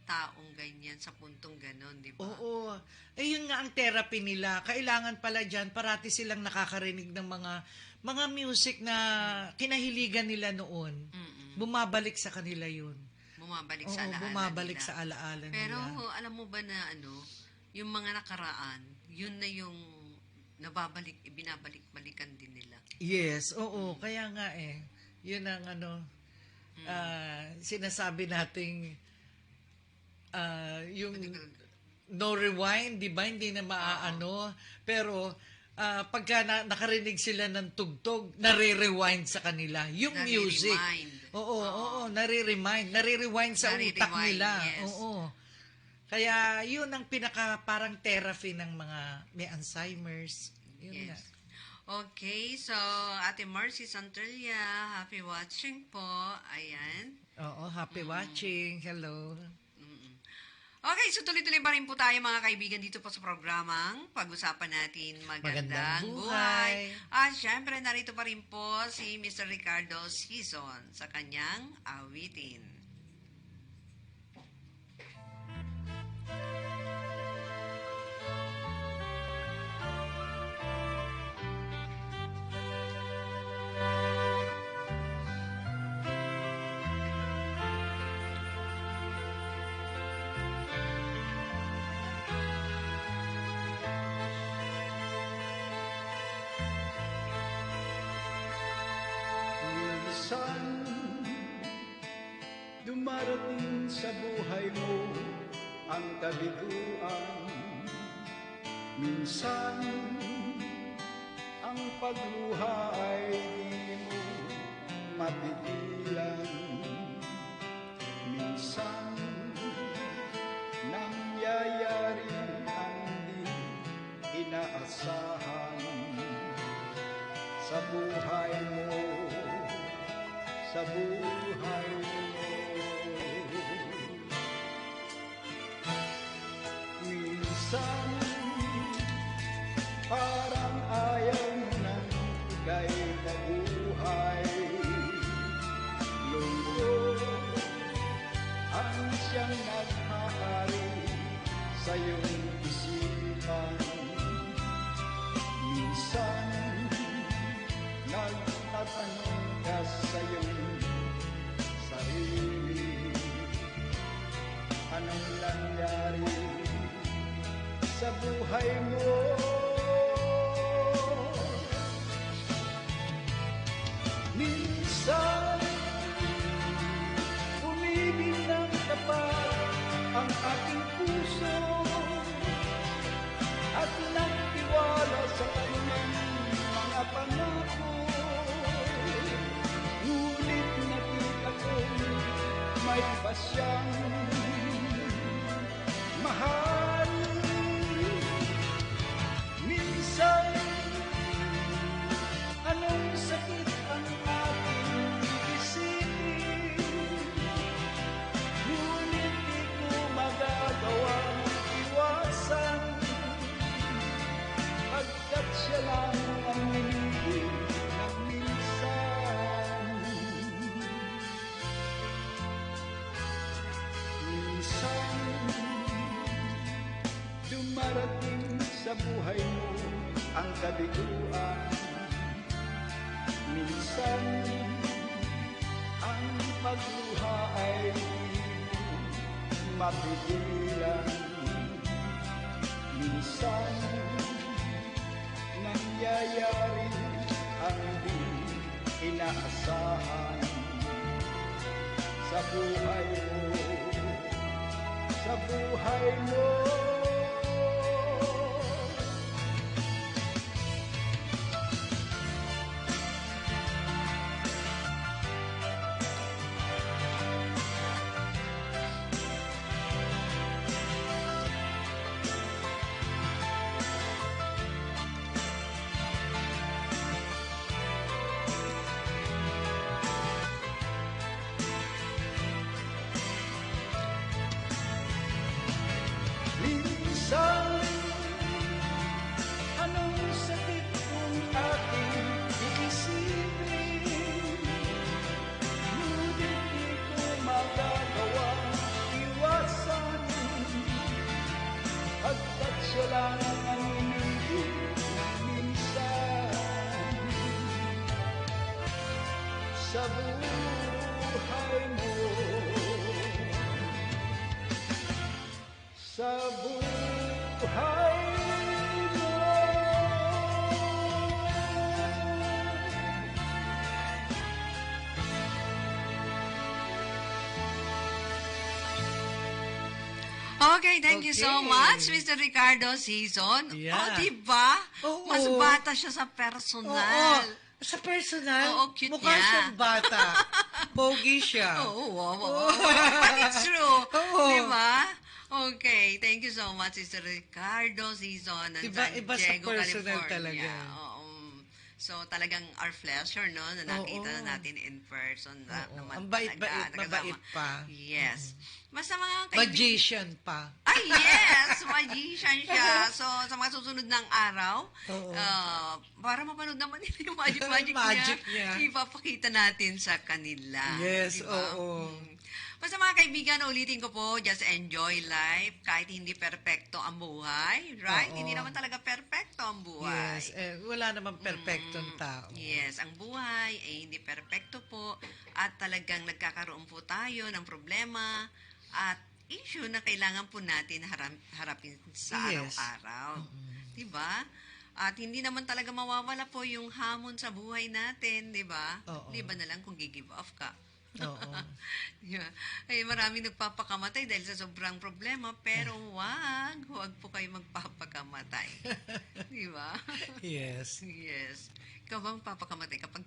taong ganyan sa puntong ganon, di ba? Oo. Yun nga ang therapy nila. Kailangan pala dyan, parati silang nakakarinig ng mga music na kinahiligan nila noon. Bumabalik sa kanila yun. Bumabalik Oo, sa alaala bumabalik nila. sa alaala Pero nila. alam mo ba na yung mga nakaraan, yun na yung binabalik-balikan din nila. Yes, oo. Kaya nga yun ang sinasabi nating yung no rewind, di ba? Hindi na maaano. Pero pagka nakarinig sila ng tugtog, nare-rewind sa kanila. Yung music. Oo, nare-remind. Nare-rewind sa utak nila. Yes. Oo. Kaya yun ang parang therapy ng mga may Alzheimer's. Yun nga. Okay, so Ate Marcy Santelia, happy watching po. Ayan. Oo, happy watching. Hello. Okay, so tuloy-tuloy pa rin po tayo mga kaibigan dito po sa programang pag-usapan natin Magandang Buhay. At syempre, narito pa rin po si Mr. Ricardo Sison sa kanyang awitin. Minsan, dumarating sa buhay mo ang kabiguan. Minsan, ang pagluha ay di mo mapigilan. Minsan, nangyayari ang di inaasahan sa buhay mo, sa buhay mo. Minsan, parang ayaw nang ika'y mabuhay. Lungkot buhay mo. Minsan, umibig ng tapat ang aking puso at nagtiwala sa kanyang mga pangako. Ngunit nakita ko may iba siyang mahal. Minsan, anong sakit ang aking iisipin, ngunit di ko magagawang iwasan, pagkat siya lang ang nilibig ng minsan. Minsan, dumarating sa buhay mo ang kabiguan. Minsan, ang pagluha ay mapigilan. Minsan, nangyayari ang di inaasahan sa buhay mo, sa buhay mo. Minsan, anong sakit kung aking iisipin, ngunit di ko magagawang iwasan, pagkat siya lang ang inibig ng minsan sa buhay mo. Sa buhay mo. Okay, thank you so Okay. much, Mr. Ricardo Season. Yeah. Oh, diba? Oo. Mas bata siya sa Oo, personal. sa personal, Oo, cute mukha niya. siyang bata. Pogi siya. Oo, wow, wow, wow. But it's true. Oo. Diba? Okay, thank you so much, Mr. Ricardo Season ng San Iba sa Diego, personal California. talaga. Oo. So, talagang our pleasure, no, na nakita Oo. na natin in person. Na, Oo. naman Ang bait-bait, talaga, nakasama. mabait pa. Yes. Basta mga Magician pa. Ay, yes! Magician siya. So, sa mga susunod ng araw, Oo. para mapanood naman nila yung magic Magic niya, niya. ipapakita natin sa kanila. Yes, Diba? oo. Basta mga kaibigan, ulitin ko po, just enjoy life kahit hindi perpekto ang buhay. Right? Oo. Hindi naman talaga perpekto ang buhay. Yes, wala namang perfectong tao. Yes, ang buhay ay hindi perpekto po at talagang nagkakaroon po tayo ng problema at issue na kailangan po natin harapin sa Yes. araw-araw. Diba? At hindi naman talaga mawawala po yung hamon sa buhay natin, diba? Oo. Diba na lang kung give off ka. Oo. Yeah. Ay, marami nagpapakamatay dahil sa sobrang problema, pero huwag po kayo magpapakamatay. Di ba? Yes. Yes. Ikaw bang papakamatay kapag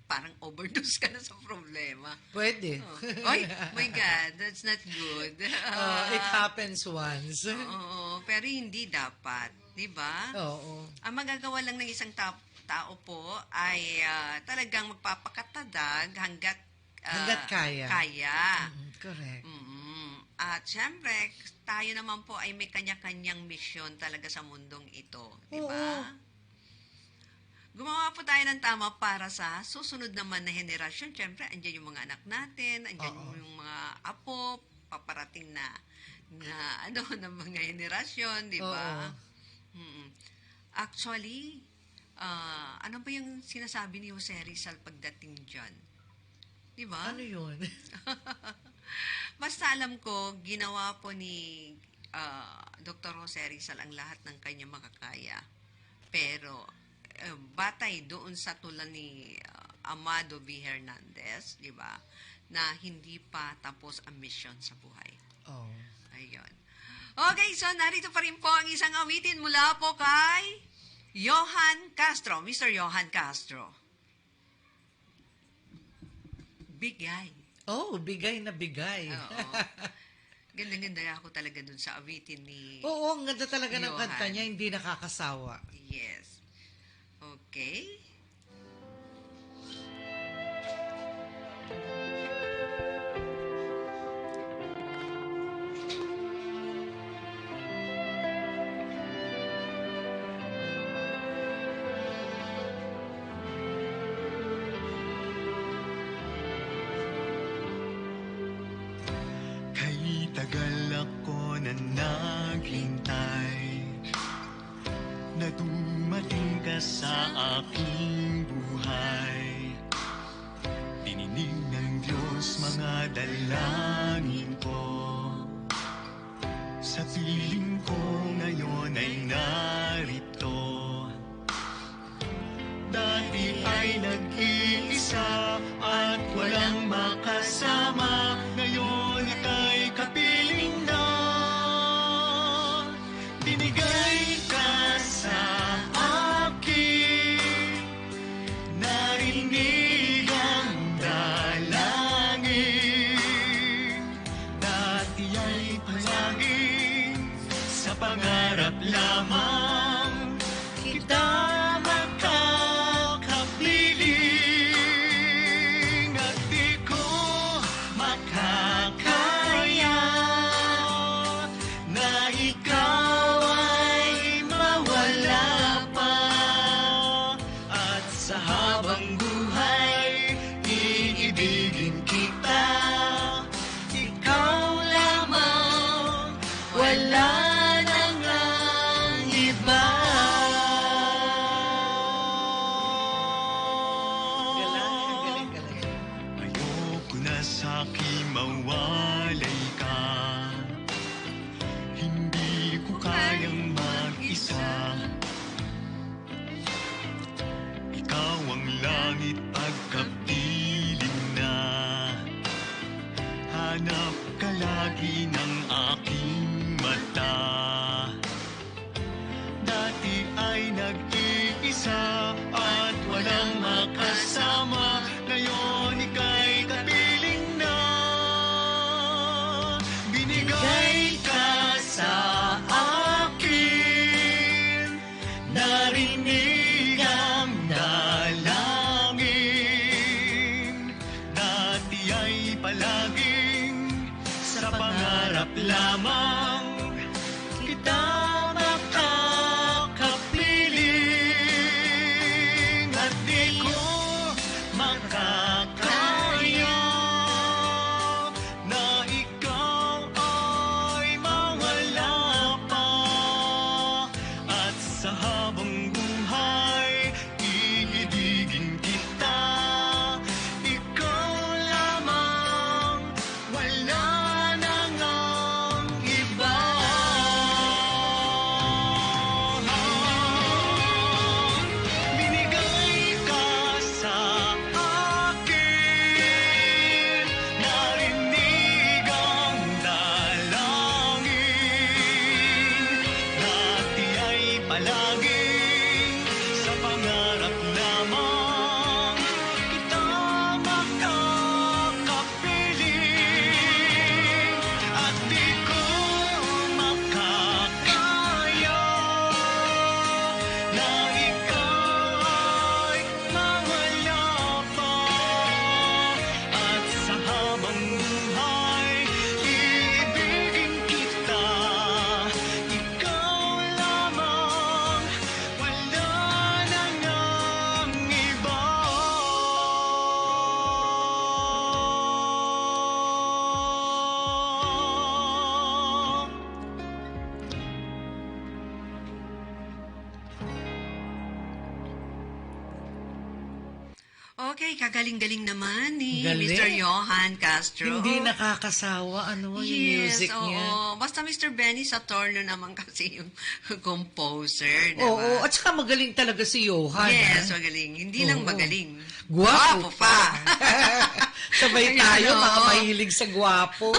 parang overdose ka na sa problema? Pwede. Oh. Ay, my God, that's not good. It happens once. Oo, pero hindi dapat. Di ba? Oo. Ang magagawa lang ng isang tao po ay talagang magpapakatadag hanggat Hanggat kaya. Mm. Correct. At syempre, tayo naman po ay may kanya-kanyang misyon talaga sa mundong ito. Di ba? Oo. Gumawa po tayo ng tama para sa susunod naman na henerasyon. Syempre, andyan yung mga anak natin, andyan yung mga apo, paparating na ng mga henerasyon, di ba? Actually, ano ba yung sinasabi ni Jose Rizal pagdating dyan? Di ba? Ano yun? Basta alam ko, ginawa po ni Dr. Jose Rizal ang lahat ng kanya makakaya. Pero batay doon sa tulad ni Amado V. Hernandez, di ba, na hindi pa tapos ang mission sa buhay. Oh. Ayun. Okay, so narito pa rin po ang isang awitin mula po kay Johan Castro. Mr. Johan Castro. Bigay. Oh, bigay na bigay. Oo. Ganda-ganda ako talaga dun sa awitin ni Oo, ang ganda talaga ng Johan. kanta niya, hindi nakakasawa. Yes. Okay. Kay tagal ako na naghintay na dumating ka sa aking buhay. Dininig ng Diyos mga dalangin ko. Sa piling ko ngayon ay narito. Dati ay nag-iisa at walang makasama. Ngayon ika'y kapiling na. Binigay ka sa akin. Narinig ang dalangin. Dati ay palaging sa pangarap lamang kita makakapiling. At di ko makakaya na ikaw ay mawala pa. At sa habang buhay, iibigin kita. Ikaw lamang, wala nang ang iba. Galing, galing. Ayoko na sa'kin mawalay ka. Hindi ko kayang mag-isa. Ikaw ang langit pagkapiling na. Hanap ka lagi ng aking mata. Dati ay nag-iisa at walang makasama. Ngayon ika'y kapiling na. Binigay ka sa akin. Narinig ang dalangin. Dati ay palaging sa pangarap Okay, kagaling-galing naman ni Galing. Mr. Johan Castro. Hindi nakakasawa, yung music oo. niya. Basta Mr. Benny Satorno naman kasi yung composer, diba? Oo, at saka magaling talaga si Johan. Yes, ha? magaling. Hindi lang Oo. magaling. Gwapo pa. Sabay Ayan, tayo, oo. mga mahilig sa gwapo.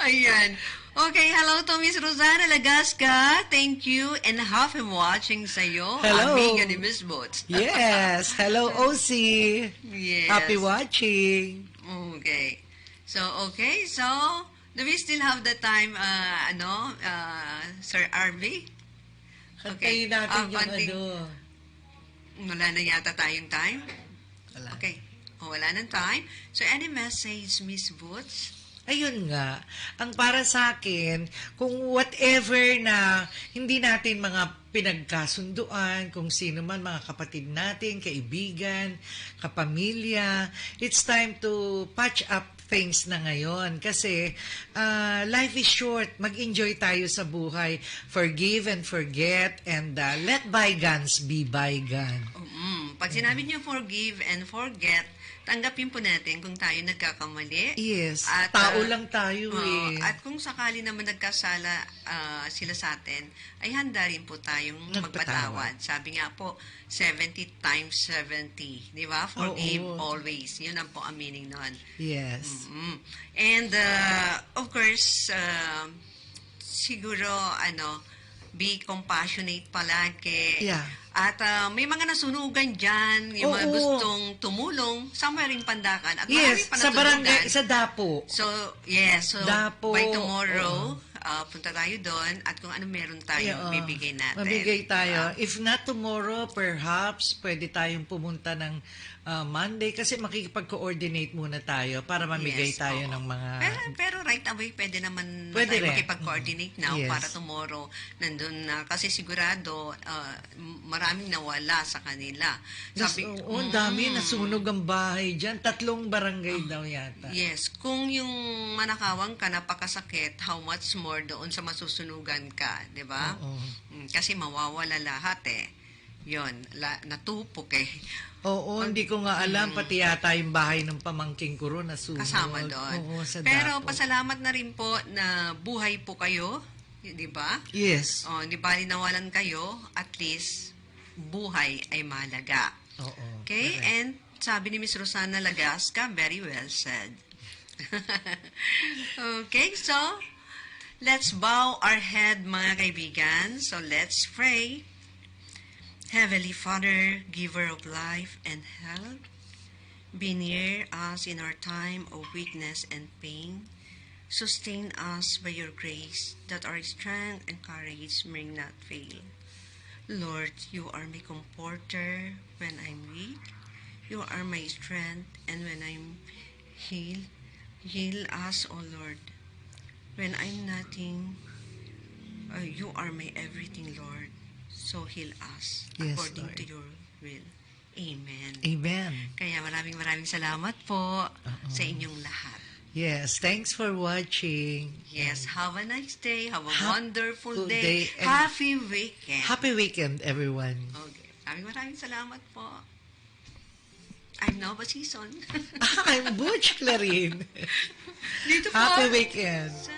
Ayan. Okay, hello to Miss Rosana Lagasca. Thank you and happy watching sa'yo. Hello. Amiga ni Miss Boots. Yes, hello OC. Yes. Happy watching. Okay. So, do we still have the time, Sir RV? Hantayin natin yung konting- Wala na yata tayong time? Wala. Okay. Wala nang time. So, any message, Miss Boots? Ayun nga, ang para sa akin, kung whatever na hindi natin mga pinagkasunduan, kung sino man mga kapatid natin, kaibigan, kapamilya, it's time to patch up things na ngayon. Kasi life is short. Mag-enjoy tayo sa buhay. Forgive and forget and let bygones be bygone. Pag sinabi niyo forgive and forget, tanggapin po natin kung tayo nagkakamali. Yes, At, tao lang tayo eh. At kung sakali naman nagkasala sila sa atin, ay handa rin po tayong magpatawad. Sabi nga po, 70 times 70. Di ba? Forgive always. Yun ang po ang meaning nun. Yes. And, of course, siguro, be compassionate palagi. Yeah. At may mga nasunugan dyan, yung mga Oo. gustong tumulong, somewhere in Pandakan. At Yes, marami pa sa barangay, natulungan. sa Dapo. So, yes. So, Dapo, by tomorrow, punta tayo doon at kung ano meron tayo, Yeah, bibigay natin. Mabigay tayo. If not tomorrow, perhaps, pwede tayong pumunta ng Monday kasi makikipag-coordinate muna tayo para mamigay Yes, tayo oo. ng mga... Pero right away, pwede naman Pwede tayo rin. makipag-coordinate now Yes. para tomorrow nandun na. Kasi sigurado, maraming nawala sa kanila. ang dami, nasunog ang bahay dyan. 3 barangay daw yata. Yes, kung yung manakawang ka napakasakit, how much more doon sa masusunugan ka, di ba? Oo. Kasi mawawala lahat eh. Yun, natupok eh. Oo, hindi ko nga alam. Pati yata yung bahay ng pamangking ko ron nasunog. Kasama doon. Oo, sa Pero Dapo. pasalamat na rin po na buhay po kayo, di ba? Yes. Hindi bali nawalan kayo, at least buhay ay mahalaga. Oo. Okay? correct. And sabi ni Miss Rosana Lagasca, very well said. Okay, so let's bow our head, mga kaibigan. So let's pray. Heavenly Father, giver of life and health, be near us in our time of weakness and pain. Sustain us by your grace, that our strength and courage may not fail. Lord, you are my comforter when I'm weak. You are my strength, and when I'm healed, heal us, O Lord. When I'm nothing, you are my everything, Lord. So heal us Yes, according Lord. to your will. Amen. Amen. Kaya maraming salamat po sa inyong lahat. Yes, thanks for watching. Yes, have a nice day. Have a Ha- wonderful good day. day and- Happy weekend. Happy weekend, everyone. Okay. Maraming salamat po. I'm Nova Season. I'm Butch Clarin. Dito po. Happy weekend. Sa